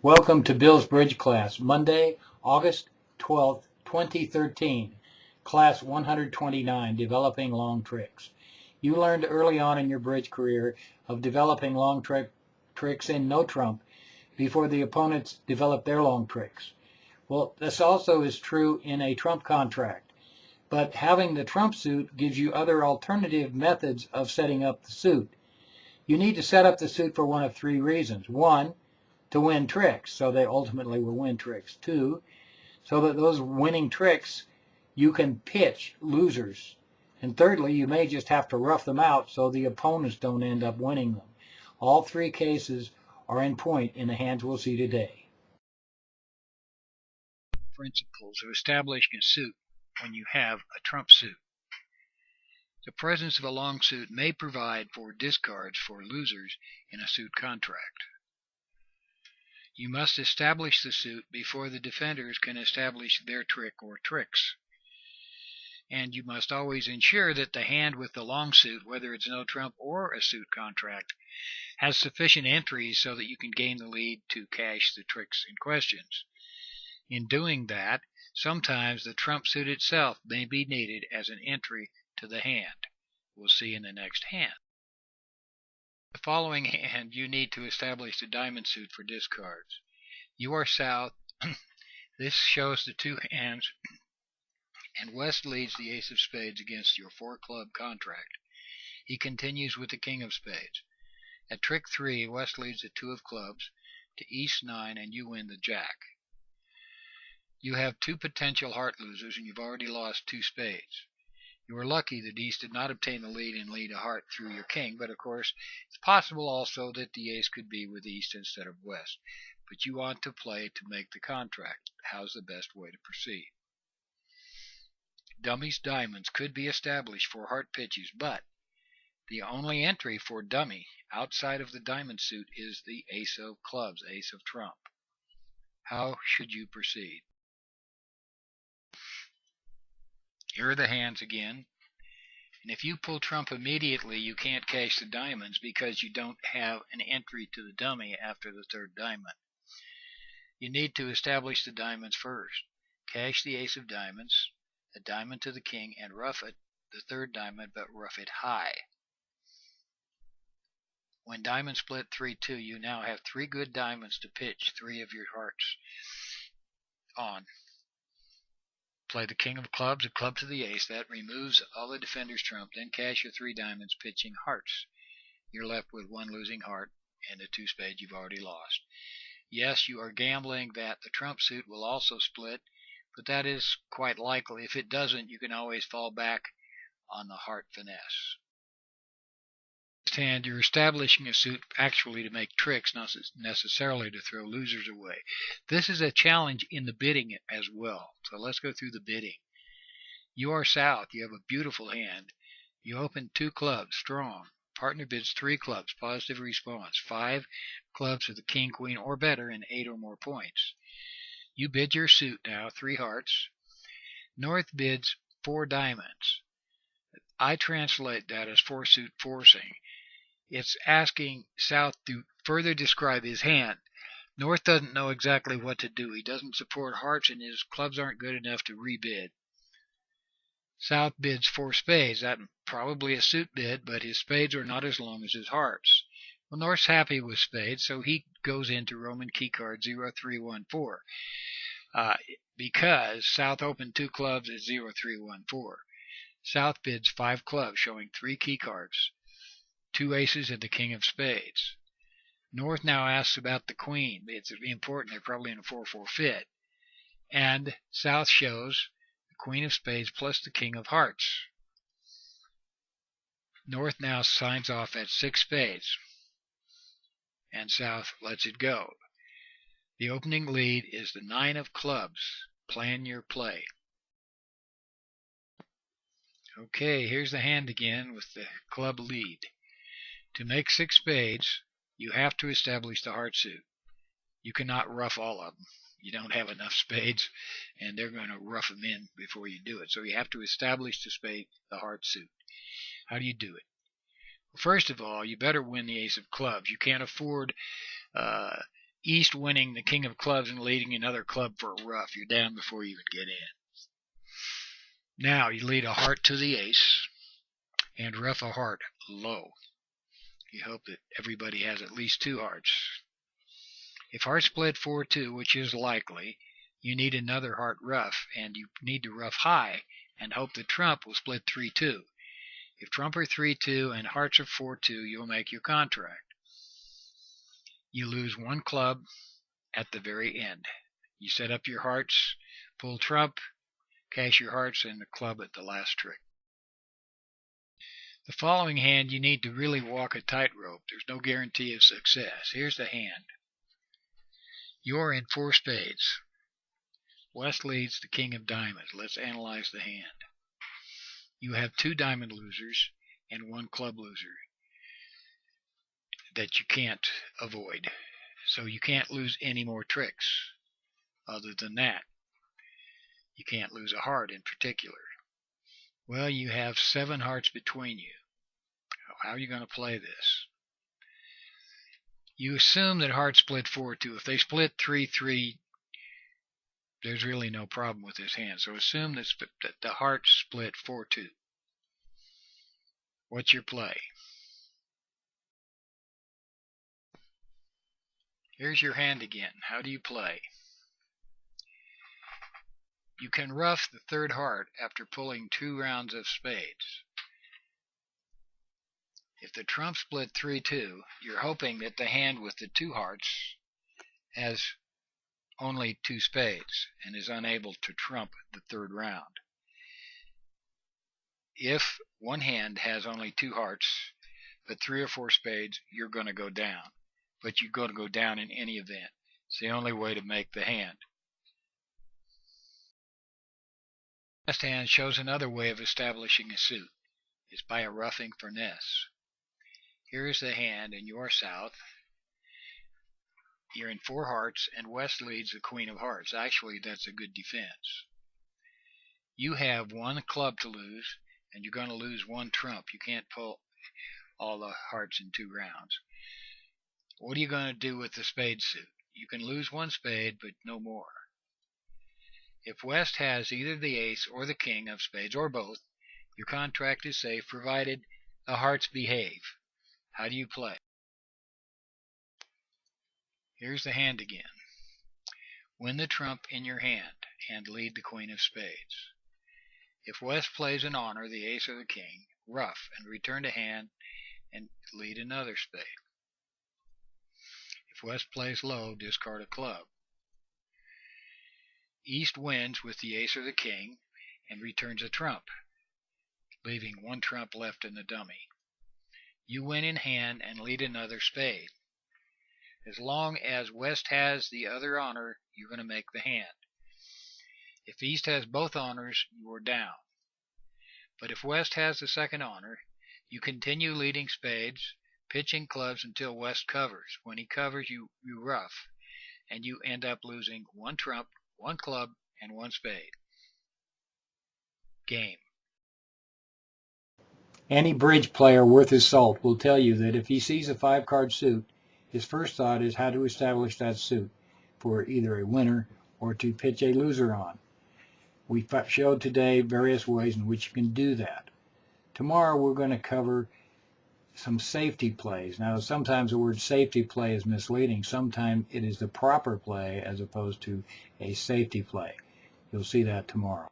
Welcome to Bill's Bridge class, Monday, August 12th, 2013, class 129, Developing Long Tricks. You learned early on in your bridge career of developing long tricks in no trump before the opponents develop their long tricks. Well, this also is true in a trump contract, but having the trump suit gives you other alternative methods of setting up the suit. You need to set up the suit for one of three reasons. One, to win tricks, so they ultimately will win tricks. Two, so that those winning tricks you can pitch losers. And thirdly, you may just have to rough them out so the opponents don't end up winning them. All three cases are in point in the hands we'll see today. Principles of establishing a suit when you have a trump suit. The presence of a long suit may provide for discards for losers in a suit contract. You must establish the suit before the defenders can establish their trick or tricks. And you must always ensure that the hand with the long suit, whether it's no trump or a suit contract, has sufficient entries so that you can gain the lead to cash the tricks in questions. In doing that, sometimes the trump suit itself may be needed as an entry to the hand. We'll see in the next hand. The following hand, you need to establish the diamond suit for discards. You are south. This shows the two hands, and west leads the ace of spades against your four-club contract. He continues with the king of spades. At trick 3, west leads the two of clubs to east 9, and you win the jack. You have two potential heart losers, and you've already lost two spades. You are lucky that East did not obtain the lead and lead a heart through your king, but of course it's possible also that the ace could be with East instead of West. But you want to play to make the contract. How's the best way to proceed? Dummies diamonds could be established for heart pitches, but the only entry for dummy outside of the diamond suit is the ace of clubs, ace of trump. How should you proceed? Here are the hands again. And if you pull trump immediately, you can't cash the diamonds because you don't have an entry to the dummy after the third diamond. You need to establish the diamonds first. Cash the ace of diamonds, a diamond to the king, and rough it, the third diamond, but rough it high. When diamond split 3-2, you now have three good diamonds to pitch three of your hearts on. Play the king of clubs, a club to the ace. That removes all the defender's trump. Then cash your three diamonds, pitching hearts. You're left with one losing heart and the two spades you've already lost. Yes, you are gambling that the trump suit will also split, but that is quite likely. If it doesn't, you can always fall back on the heart finesse. Hand, you're establishing a suit actually to make tricks, not necessarily to throw losers away. This is a challenge in the bidding as well. So let's go through the bidding. You are south. You have a beautiful hand. You open two clubs, strong. Partner bids three clubs, positive response. 5 clubs with the king, queen, or better, and 8 or more points. You bid your suit now, 3 hearts. North bids 4 diamonds. I translate that as 4 suit forcing. It's asking South to further describe his hand. North doesn't know exactly what to do. He doesn't support hearts, and his clubs aren't good enough to rebid. South bids 4 spades. That's probably a suit bid, but his spades are not as long as his hearts. Well, North's happy with spades, so he goes into Roman key card 0314. Because South opened 2 clubs at 0314. South bids 5 clubs, showing 3 key cards. 2 aces and the king of spades. North now asks about the queen. It's important. They're probably in a 4-4 fit. And South shows the queen of spades plus the king of hearts. North now signs off at 6 spades. And South lets it go. The opening lead is the 9 of clubs. Plan your play. Okay, here's the hand again with the club lead. To make 6 spades, you have to establish the heart suit. You cannot rough all of them. You don't have enough spades, and they're going to rough them in before you do it. So you have to establish the heart suit. How do you do it? Well, first of all, you better win the ace of clubs. You can't afford East winning the king of clubs and leading another club for a ruff. You're down before you even get in. Now you lead a heart to the ace and ruff a heart low. You hope that everybody has at least 2 hearts. If hearts split 4-2, which is likely, you need another heart ruff, and you need to ruff high and hope the trump will split 3-2. If trump are 3-2 and hearts are 4-2, you'll make your contract. You lose 1 club at the very end. You set up your hearts, pull trump, cash your hearts, and the club at the last trick. The following hand, you need to really walk a tightrope. There's no guarantee of success. Here's the hand. You're in 4 spades. West leads the king of diamonds. Let's analyze the hand. You have 2 diamond losers and 1 club loser that you can't avoid. So you can't lose any more tricks. Other than that, you can't lose a heart in particular. Well, you have 7 hearts between you. How are you going to play this? You assume that hearts split 4-2. If they split 3-3, there's really no problem with this hand. So assume that the hearts split 4-2. What's your play? Here's your hand again. How do you play? You can ruff the 3rd heart after pulling 2 rounds of spades. If the trump split 3-2, you're hoping that the hand with the 2 hearts has only 2 spades and is unable to trump the 3rd round. If one hand has only 2 hearts but 3 or 4 spades, you're going to go down. But you're going to go down in any event. It's the only way to make the hand. Last hand shows another way of establishing a suit. It's by a ruffing finesse. Here's the hand, and you're south. You're in 4 hearts, and West leads the queen of hearts. Actually, that's a good defense. You have 1 club to lose, and you're going to lose 1 trump. You can't pull all the hearts in 2 rounds. What are you going to do with the spade suit? You can lose 1 spade, but no more. If West has either the ace or the king of spades, or both, your contract is safe, provided the hearts behave. How do you play? Here's the hand again. Win the trump in your hand and lead the queen of spades. If West plays an honor, the ace or the king, ruff and return to hand and lead another spade. If West plays low, discard a club. East wins with the ace or the king and returns a trump, leaving 1 trump left in the dummy. You win in hand and lead another spade. As long as West has the other honor, you're going to make the hand. If East has both honors, you're down. But if West has the second honor, you continue leading spades, pitching clubs until West covers. When he covers, you ruff, and you end up losing 1 trump, 1 club, and 1 spade. Game. Any bridge player worth his salt will tell you that if he sees a 5-card suit, his first thought is how to establish that suit for either a winner or to pitch a loser on. We showed today various ways in which you can do that. Tomorrow we're going to cover some safety plays. Now, sometimes the word safety play is misleading. Sometimes it is the proper play as opposed to a safety play. You'll see that tomorrow.